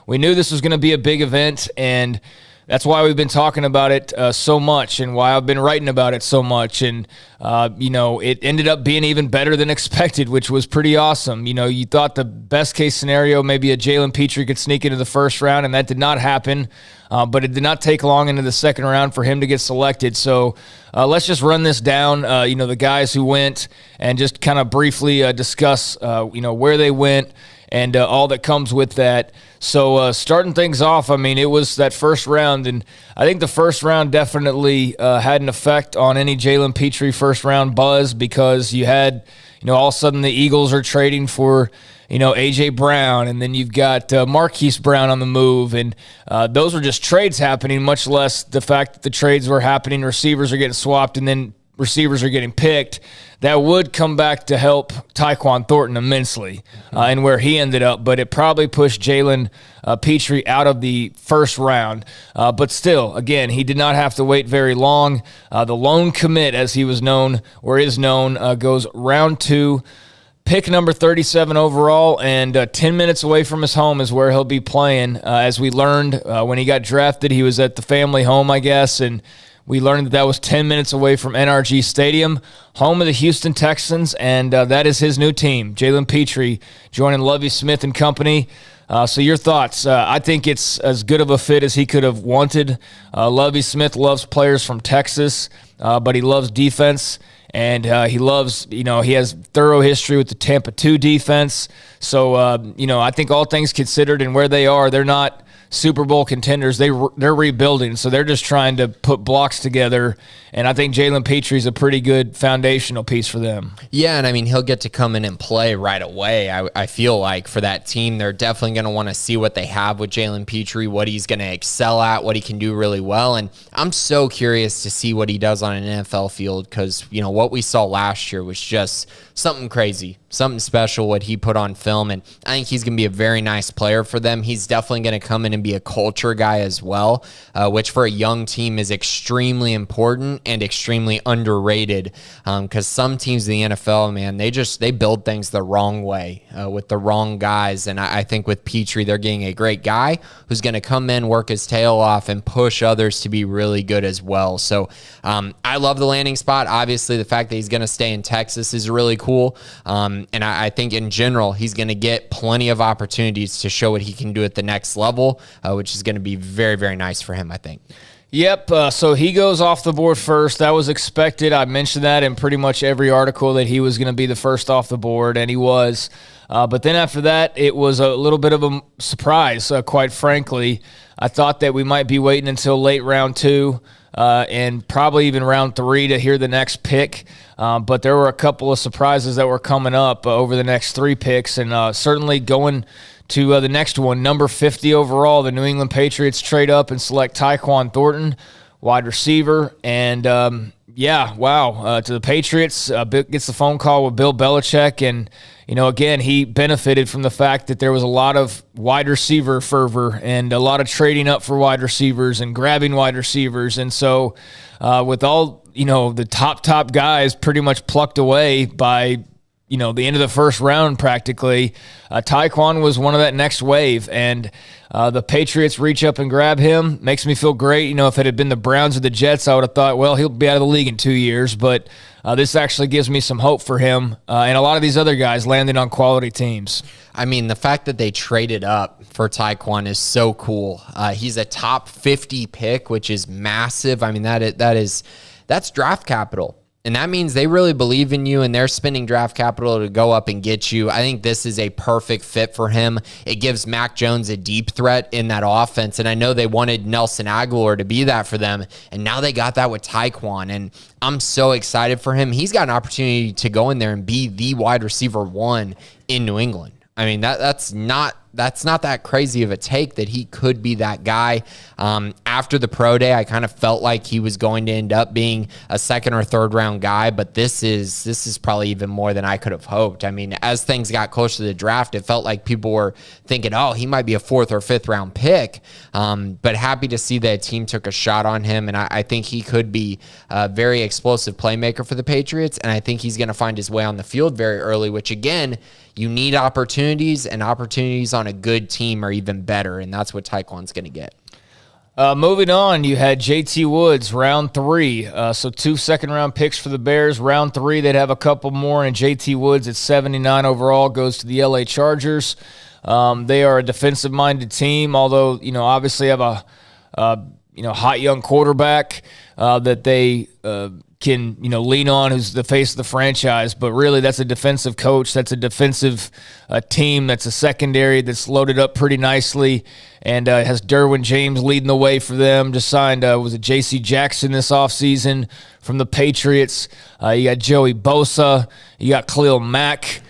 we knew this was going to be a big event, and that's why we've been talking about it so much, and why I've been writing about it so much. And, it ended up being even better than expected, which was pretty awesome. You thought the best case scenario, maybe a Jalen Petrie could sneak into the first round, and that did not happen. But it did not take long into the second round for him to get selected. So let's just run this down, the guys who went, and just kind of briefly discuss, where they went and all that comes with that. So starting things off, it was that first round, and I think the first round definitely had an effect on any Jalen Petrie first-round buzz, because you had, all of a sudden the Eagles are trading for, A.J. Brown, and then you've got Marquise Brown on the move, and those were just trades happening, much less the fact that the trades were happening, receivers are getting swapped, and then receivers are getting picked. That would come back to help Tyquan Thornton immensely and where he ended up, but it probably pushed Jalen Petrie out of the first round. But still, again, he did not have to wait very long. The lone commit, as he was known or is known, goes round 2. Pick number 37 overall, and 10 minutes away from his home is where he'll be playing. As we learned when he got drafted, he was at the family home, I guess, and we learned that was 10 minutes away from NRG Stadium, home of the Houston Texans, and that is his new team. Jalen Petrie joining Lovie Smith and company. So your thoughts? I think it's as good of a fit as he could have wanted. Lovie Smith loves players from Texas, but he loves defense. And he loves, he has thorough history with the Tampa 2 defense. So, I think all things considered and where they are, they're not Super Bowl contenders. They're rebuilding, so they're just trying to put blocks together. And I think Jalen Petrie's a pretty good foundational piece for them. Yeah, and he'll get to come in and play right away. I feel like for that team, they're definitely going to want to see what they have with Jalen Petrie, what he's going to excel at, what he can do really well. And I'm so curious to see what he does on an NFL field, because, what we saw last year was just something crazy, something special what he put on film. And I think he's going to be a very nice player for them. He's definitely going to come in and be a culture guy as well, which for a young team is extremely important and extremely underrated, because some teams in the NFL, man, they build things the wrong way with the wrong guys. And I think with Petrie, they're getting a great guy who's going to come in, work his tail off, and push others to be really good as well. So I love the landing spot. Obviously, the fact that he's going to stay in Texas is really cool. And I think in general, he's going to get plenty of opportunities to show what he can do at the next level, which is going to be very, very nice for him, I think. Yep, so he goes off the board first. That was expected. I mentioned that in pretty much every article that he was going to be the first off the board, and he was. But then after that, it was a little bit of a surprise, quite frankly. I thought that we might be waiting until late round 2 and probably even round 3 to hear the next pick. But there were a couple of surprises that were coming up over the next 3 picks, and certainly going to the next one, number 50 overall, the New England Patriots trade up and select Tyquan Thornton, wide receiver. And, to the Patriots, gets the phone call with Bill Belichick. And, again, he benefited from the fact that there was a lot of wide receiver fervor and a lot of trading up for wide receivers and grabbing wide receivers. And so with all, the top guys pretty much plucked away by the end of the first round practically, Tyquan was one of that next wave, and the Patriots reach up and grab him. Makes me feel great. If it had been the Browns or the Jets, I would have thought, well, he'll be out of the league in 2 years, but this actually gives me some hope for him, and a lot of these other guys landing on quality teams. The fact that they traded up for Tyquan is so cool. He's a top 50 pick, which is massive. That's draft capital. And that means they really believe in you, and they're spending draft capital to go up and get you. I think this is a perfect fit for him. It gives Mac Jones a deep threat in that offense, and I know they wanted Nelson Aguilar to be that for them, and now they got that with Tyquan, and I'm so excited for him. He's got an opportunity to go in there and be the wide receiver 1 in New England. That's not that crazy of a take that he could be that guy. After the pro day, I kind of felt like he was going to end up being a second or third round guy, but this is probably even more than I could have hoped. As things got closer to the draft, it felt like people were thinking, oh, he might be a 4th or 5th round pick. But happy to see that a team took a shot on him, and I think he could be a very explosive playmaker for the Patriots, and I think he's going to find his way on the field very early, which again, you need opportunities, and opportunities on a good team are even better, and that's what Tyquan's going to get. Moving on, you had JT Woods, round 3. So 2 second-round picks for the Bears. Round 3, they'd have a couple more, and JT Woods at 79 overall goes to the LA Chargers. They are a defensive-minded team, although, obviously have a hot young quarterback that they can, lean on, who's the face of the franchise. But really, that's a defensive coach. That's a defensive team. That's a secondary that's loaded up pretty nicely and has Derwin James leading the way for them. Just signed, was it J.C. Jackson this offseason from the Patriots. You got Joey Bosa. You got Khalil Mack.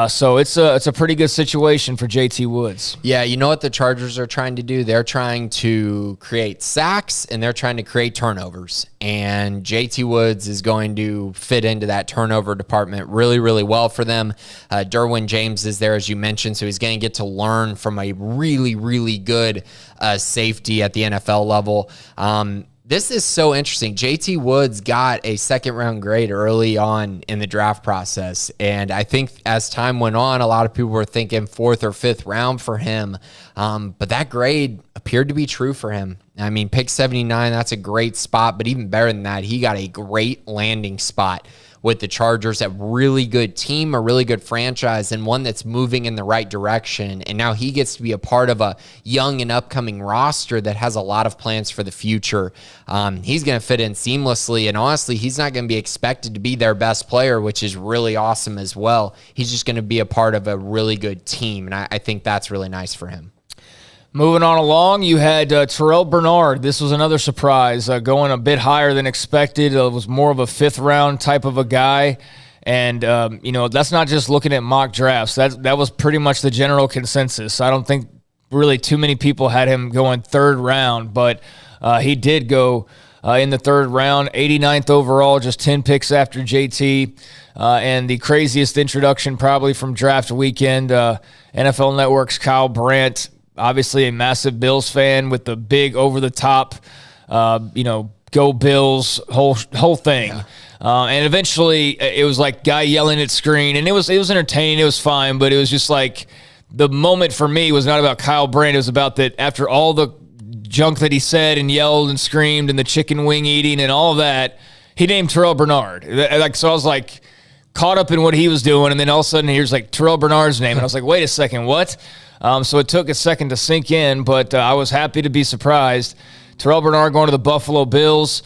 So it's a pretty good situation for JT Woods. Yeah, you know what the Chargers are trying to do? They're trying to create sacks, and they're trying to create turnovers. And JT Woods is going to fit into that turnover department really, really well for them. Derwin James is there, as you mentioned, so he's going to get to learn from a really, really good safety at the NFL level. This is so interesting. JT Woods got a second-round grade early on in the draft process, and I think as time went on, a lot of people were thinking 4th or 5th round for him, but that grade appeared to be true for him. I mean, pick 79, that's a great spot, but even better than that, he got a great landing spot with the Chargers, a really good team, a really good franchise, and one that's moving in the right direction. And now he gets to be a part of a young and upcoming roster that has a lot of plans for the future. He's going to fit in seamlessly, and honestly, he's not going to be expected to be their best player, which is really awesome as well. He's just going to be a part of a really good team, and I think that's really nice for him. Moving on along, you had Terrell Bernard. This was another surprise, going a bit higher than expected. It was more of a 5th-round type of a guy. And, that's not just looking at mock drafts. That was pretty much the general consensus. I don't think really too many people had him going 3rd round, but he did go in the 3rd round, 89th overall, just 10 picks after JT. And the craziest introduction probably from draft weekend, NFL Network's Kyle Brandt, obviously a massive Bills fan with the big over-the-top, go Bills whole thing. Yeah. And eventually it was like guy yelling at screen, and it was entertaining. It was fine, but it was just like the moment for me was not about Kyle Brandt. It was about that after all the junk that he said and yelled and screamed and the chicken wing eating and all of that, he named Terrell Bernard. So I was like caught up in what he was doing, and then all of a sudden here's like Terrell Bernard's name, and I was like, wait a second, what? So it took a second to sink in, but I was happy to be surprised. Terrell Bernard going to the Buffalo Bills.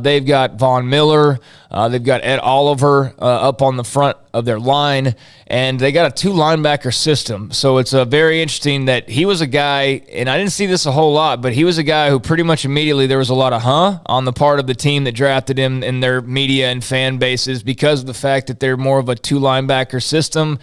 They've got Von Miller. They've got Ed Oliver up on the front of their line, and they got a 2-linebacker system. So it's very interesting that he was a guy, and I didn't see this a whole lot, but he was a guy who pretty much immediately there was a lot of on the part of the team that drafted him in their media and fan bases because of the fact that they're more of a 2-linebacker system.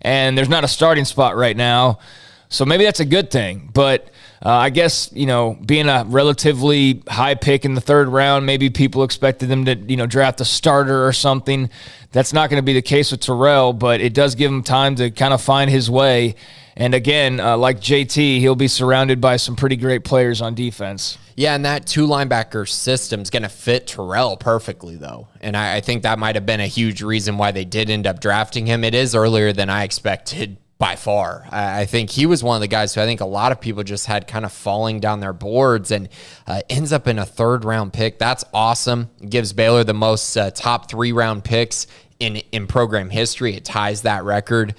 And there's not a starting spot right now, so maybe that's a good thing. But I guess, being a relatively high pick in the 3rd round, maybe people expected them to, draft a starter or something. That's not going to be the case with Terrell, but it does give him time to kind of find his way. And again, like JT, he'll be surrounded by some pretty great players on defense. Yeah, and that 2-linebacker system is going to fit Terrell perfectly, though. And I think that might have been a huge reason why they did end up drafting him. It is earlier than I expected by far. I think he was one of the guys who I think a lot of people just had kind of falling down their boards, and ends up in a 3rd-round pick. That's awesome. It gives Baylor the most top 3-round picks in program history. It ties that record,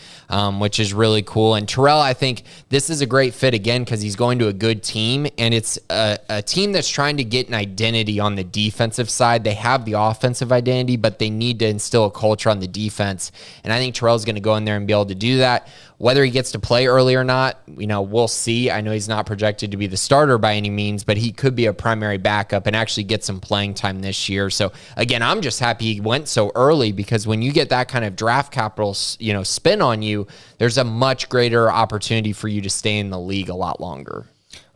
which is really cool. And Terrell, I think this is a great fit again because he's going to a good team, and it's a team that's trying to get an identity on the defensive side. They have the offensive identity, but they need to instill a culture on the defense. And I think Terrell's going to go in there and be able to do that. Whether he gets to play early or not, we'll see. I know he's not projected to be the starter by any means, but he could be a primary backup and actually get some playing time this year. So, again, I'm just happy he went so early because when you get that kind of draft capital, spin on you, there's a much greater opportunity for you to stay in the league a lot longer.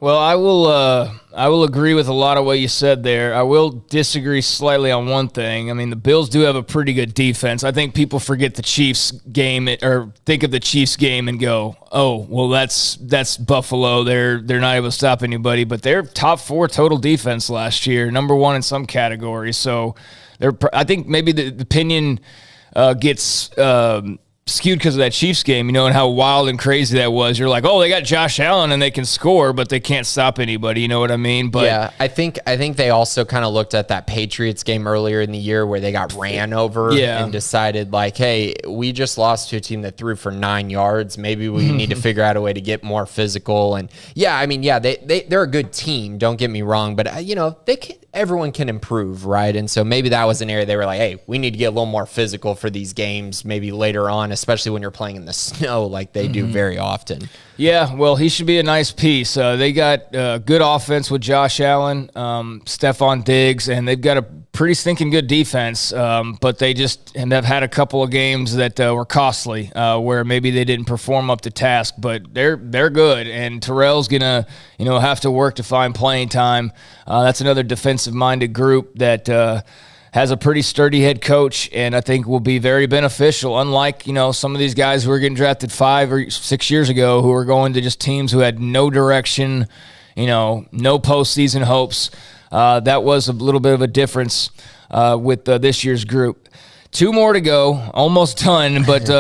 Well, I will agree with a lot of what you said there. I will disagree slightly on one thing. I mean, the Bills do have a pretty good defense. I think people forget the Chiefs game or think of the Chiefs game and go, "Oh, well, that's Buffalo. They're not able to stop anybody." But they're top 4 total defense last year, number 1 in some categories. So I think maybe the opinion gets skewed because of that Chiefs game, and how wild and crazy that was. You're like, oh, they got Josh Allen and they can score, but they can't stop anybody. You know what I mean? But yeah, I think they also kind of looked at that Patriots game earlier in the year where they got ran over and decided like, hey, we just lost to a team that threw for 9 yards. Maybe we need to figure out a way to get more physical. And they're a good team. Don't get me wrong, but everyone can improve, right? And so maybe that was an area they were like, hey, we need to get a little more physical for these games, maybe later on, especially when you're playing in the snow like they do very often. Yeah, well, he should be a nice piece. They got good offense with Josh Allen, Stephon Diggs, and they've got a pretty stinking good defense, but they just have had a couple of games that were costly where maybe they didn't perform up to task, but they're good, and Terrell's going to have to work to find playing time. That's another defensive-minded group that has a pretty sturdy head coach, and I think will be very beneficial, unlike, some of these guys who were getting drafted 5 or 6 years ago who were going to just teams who had no direction, no postseason hopes. That was a little bit of a difference with this year's group. 2 more to go, almost done, but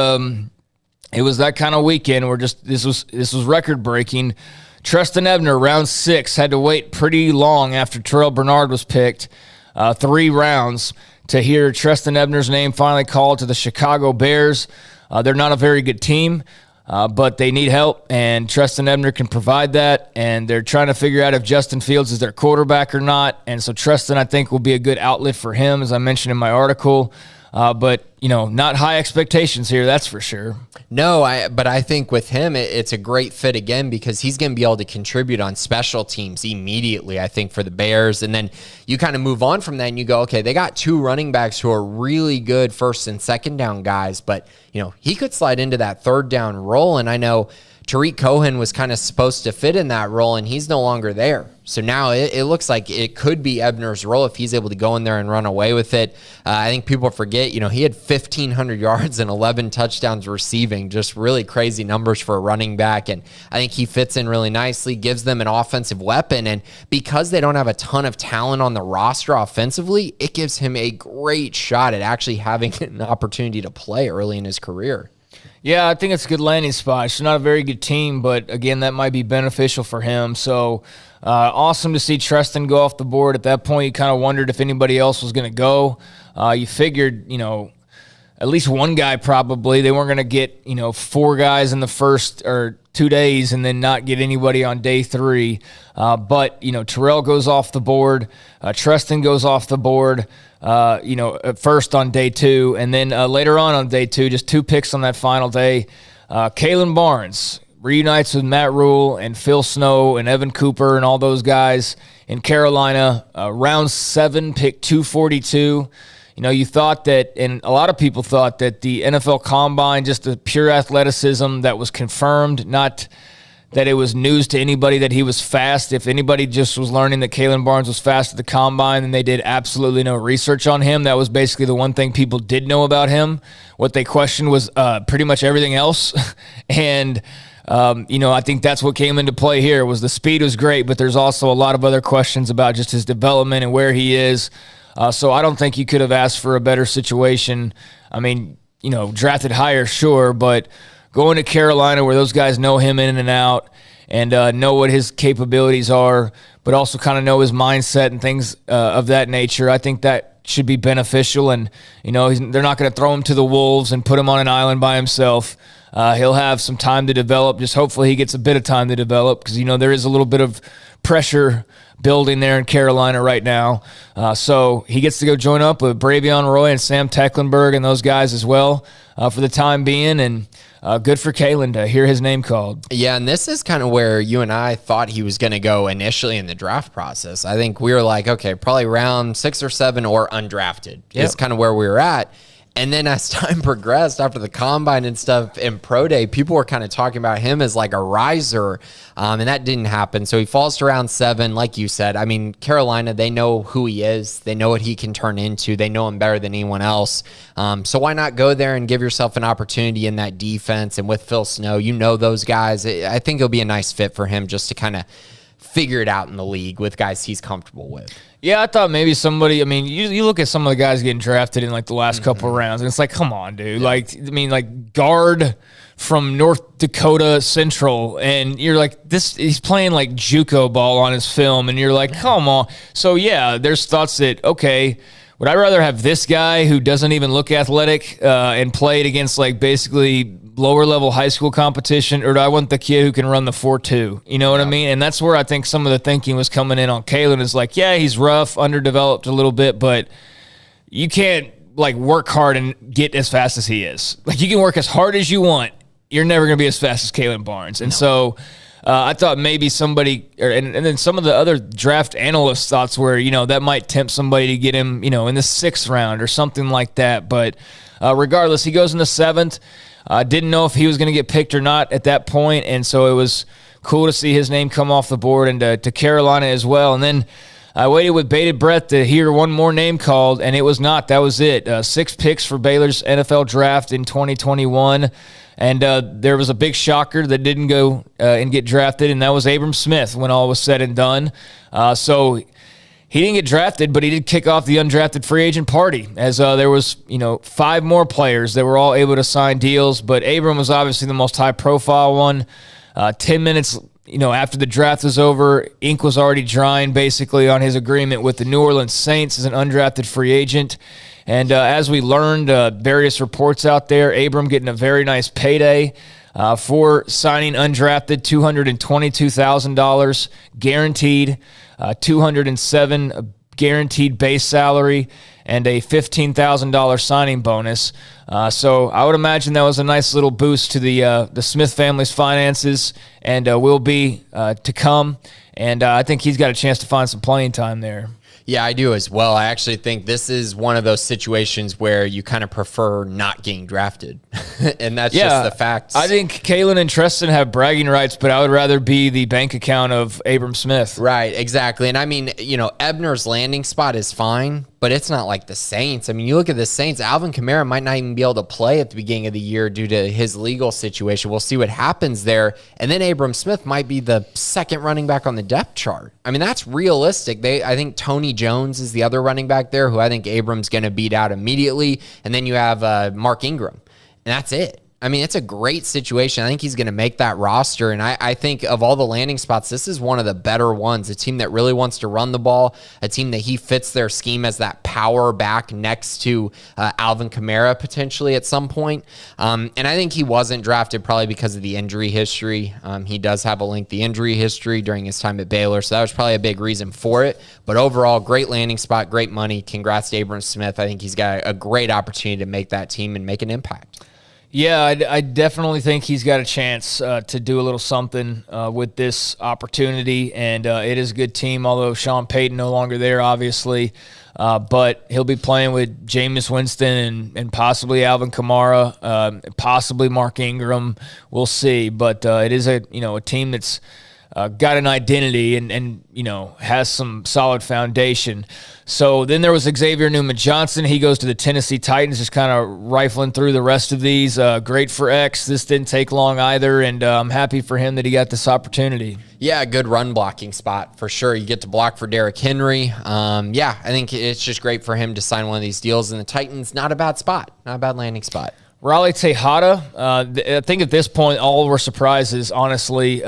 it was that kind of weekend where this was record-breaking. Trestan Ebner, round 6, had to wait pretty long after Terrell Bernard was picked. 3 rounds to hear Trestan Ebner's name finally called to the Chicago Bears. They're not a very good team, but they need help, and Trestan Ebner can provide that, and they're trying to figure out if Justin Fields is their quarterback or not, and so Trestan, I think, will be a good outlet for him, as I mentioned in my article. But, not high expectations here, that's for sure. No, but I think with him, it's a great fit again because he's going to be able to contribute on special teams immediately, I think, for the Bears. And then you kind of move on from that and you go, okay, they got 2 running backs who are really good first and second down guys, but, he could slide into that third down role. And I know Tariq Cohen was kind of supposed to fit in that role, and he's no longer there. So now it looks like it could be Ebner's role if he's able to go in there and run away with it. I think people forget, he had 1,500 yards and 11 touchdowns receiving, just really crazy numbers for a running back. And I think he fits in really nicely, gives them an offensive weapon. And because they don't have a ton of talent on the roster offensively, it gives him a great shot at actually having an opportunity to play early in his career. Yeah, I think it's a good landing spot. It's not a very good team, but again, that might be beneficial for him. So awesome to see Trestan go off the board. At that point, you kind of wondered if anybody else was going to go. You figured, at least one guy probably. They weren't going to get, 4 guys in the first or 2 days and then not get anybody on day 3. But Terrell goes off the board. Trestan goes off the board. At first on day 2, and then later on day 2, just 2 picks on that final day. Kalen Barnes reunites with Matt Rule and Phil Snow and Evan Cooper and all those guys in Carolina. Round 7, pick 242. You thought that, and a lot of people thought that the NFL Combine, just the pure athleticism that was confirmed, not that it was news to anybody that he was fast. If anybody just was learning that Kalen Barnes was fast at the Combine and they did absolutely no research on him, that was basically the one thing people did know about him. What they questioned was pretty much everything else. And, I think that's what came into play here was the speed was great, but there's also a lot of other questions about just his development and where he is. So I don't think you could have asked for a better situation. I mean, drafted higher, sure, but going to Carolina where those guys know him in and out and know what his capabilities are, but also kind of know his mindset and things of that nature, I think that should be beneficial. And, they're not going to throw him to the wolves and put him on an island by himself. He'll have some time to develop. Just hopefully he gets a bit of time to develop because, there is a little bit of pressure building there in Carolina right now. So he gets to go join up with Bravion Roy and Sam Tecklenburg and those guys as well for the time being. And good for Kalen to hear his name called. Yeah, and this is kind of where you and I thought he was going to go initially in the draft process. I think we were like, okay, probably round 6 or 7 or undrafted is kind of where we were at. And then as time progressed after the Combine and stuff in Pro Day, people were kind of talking about him as like a riser, and that didn't happen. So he falls to round 7, like you said. I mean, Carolina, they know who he is. They know what he can turn into. They know him better than anyone else. So why not go there and give yourself an opportunity in that defense? And with Phil Snow, those guys. I think it'll be a nice fit for him just to kind of figure it out in the league with guys he's comfortable with. Yeah, I thought maybe somebody, I mean, you look at some of the guys getting drafted in like the last couple of rounds, and it's like, come on, dude. Yeah. Like, I mean, like guard from North Dakota Central, and you're like, he's playing like JUCO ball on his film, and you're like, come on. So, yeah, there's thoughts that, okay, would I rather have this guy who doesn't even look athletic and played against like basically lower level high school competition, or do I want the kid who can run the 4.2? You know what I mean? And that's where I think some of the thinking was coming in on Kalen is like, yeah, he's rough, underdeveloped a little bit, but you can't like work hard and get as fast as he is. Like you can work as hard as you want. You're never going to be as fast as Kalen Barnes. And so I thought maybe somebody, and then some of the other draft analyst thoughts were, that might tempt somebody to get him, in the 6th round or something like that. But regardless, he goes in the 7th. Didn't know if he was going to get picked or not at that point, and so it was cool to see his name come off the board and to Carolina as well. And then I waited with bated breath to hear one more name called, and it was not. That was it. 6 picks for Baylor's NFL draft in 2021, and there was a big shocker that didn't go and get drafted, and that was Abram Smith when all was said and done. So he didn't get drafted, but he did kick off the undrafted free agent party as there was, 5 more players that were all able to sign deals. But Abram was obviously the most high-profile one. 10 minutes, after the draft was over, ink was already drying basically on his agreement with the New Orleans Saints as an undrafted free agent. And as we learned, various reports out there, Abram getting a very nice payday for signing undrafted, $222,000 guaranteed. $207 guaranteed base salary, and a $15,000 signing bonus. So I would imagine that was a nice little boost to the Smith family's finances, and will be to come. And I think he's got a chance to find some playing time there. Yeah, I do as well. I actually think this is one of those situations where you kind of prefer not getting drafted. And that's just the facts. I think Kalen and Treston have bragging rights, but I would rather be the bank account of Abram Smith. Right, exactly. And I mean, Ebner's landing spot is fine, but it's not like the Saints. I mean, you look at the Saints, Alvin Kamara might not even be able to play at the beginning of the year due to his legal situation. We'll see what happens there. And then Abram Smith might be the 2nd running back on the depth chart. I mean, that's realistic. I think Tony Jones is the other running back there who I think Abram's going to beat out immediately. And then you have Mark Ingram, and that's it. I mean, it's a great situation. I think he's going to make that roster, and I think of all the landing spots, this is one of the better ones. A team that really wants to run the ball, a team that he fits their scheme as that power back next to Alvin Kamara potentially at some point. And I think he wasn't drafted probably because of the injury history. He does have a lengthy injury history during his time at Baylor, so that was probably a big reason for it. But overall, great landing spot, great money. Congrats to Abram Smith. I think he's got a great opportunity to make that team and make an impact. Yeah, I definitely think he's got a chance to do a little something with this opportunity, and it is a good team, although Sean Payton no longer there, obviously. But he'll be playing with Jameis Winston and possibly Alvin Kamara, possibly Mark Ingram. We'll see. But it is a team that's got an identity and has some solid foundation. So then there was Xavier Newman-Johnson. He goes to the Tennessee Titans, just kind of rifling through the rest of these. Great for X. This didn't take long either, and I'm happy for him that he got this opportunity. Yeah, a good run blocking spot for sure. You get to block for Derrick Henry. I think it's just great for him to sign one of these deals. And the Titans, not a bad spot, not a bad landing spot. Raleigh Tejada, I think at this point all were surprises, honestly.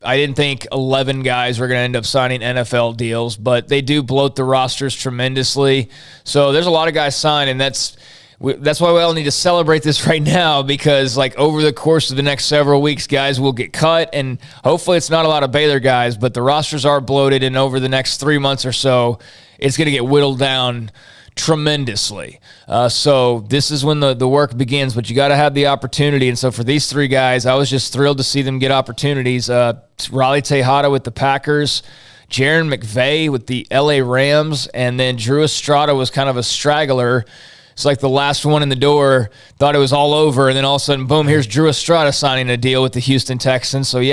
I didn't think 11 guys were going to end up signing NFL deals, but they do bloat the rosters tremendously. So there's a lot of guys signed, and that's why we all need to celebrate this right now, because over the course of the next several weeks, guys will get cut, and hopefully it's not a lot of Baylor guys, but the rosters are bloated, and over the next 3 months or so, it's going to get whittled down tremendously. So this is when the work begins, but you got to have the opportunity. And so for these 3 guys, I was just thrilled to see them get opportunities. Raleigh Tejada with the Packers, Jaron McVay with the LA Rams, and then Drew Estrada was kind of a straggler. It's like the last one in the door, thought it was all over, and then all of a sudden, boom, here's Drew Estrada signing a deal with the Houston Texans. So yeah,